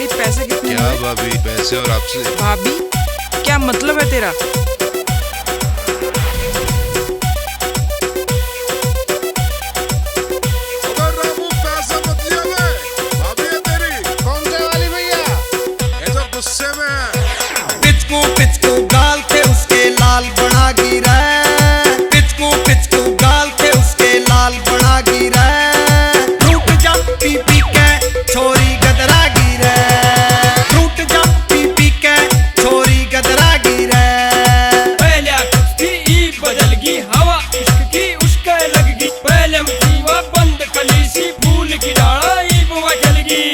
भाई पैसे कितने? क्या भाभी, पैसे और आपसे? भाभी क्या मतलब है तेरा? पिचकू गाल थे उसके लाल बना गिरा, पिचकू गाल थे उसके लाल बना गिरा, फ्रूट जम पी पी के छोरी गदरा गिरा, फ्रूट जम पी पी के छोरी गदरा गिरा। पहले कुछ थी ईद बदल गई, हवा इश्क की उसके लग गई, पहले जीवा बंद कली सी फूल की डाला ईद बदल गई।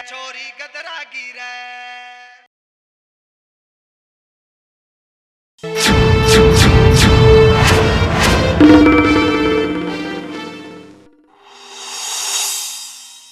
छोरी गदरा गिरा।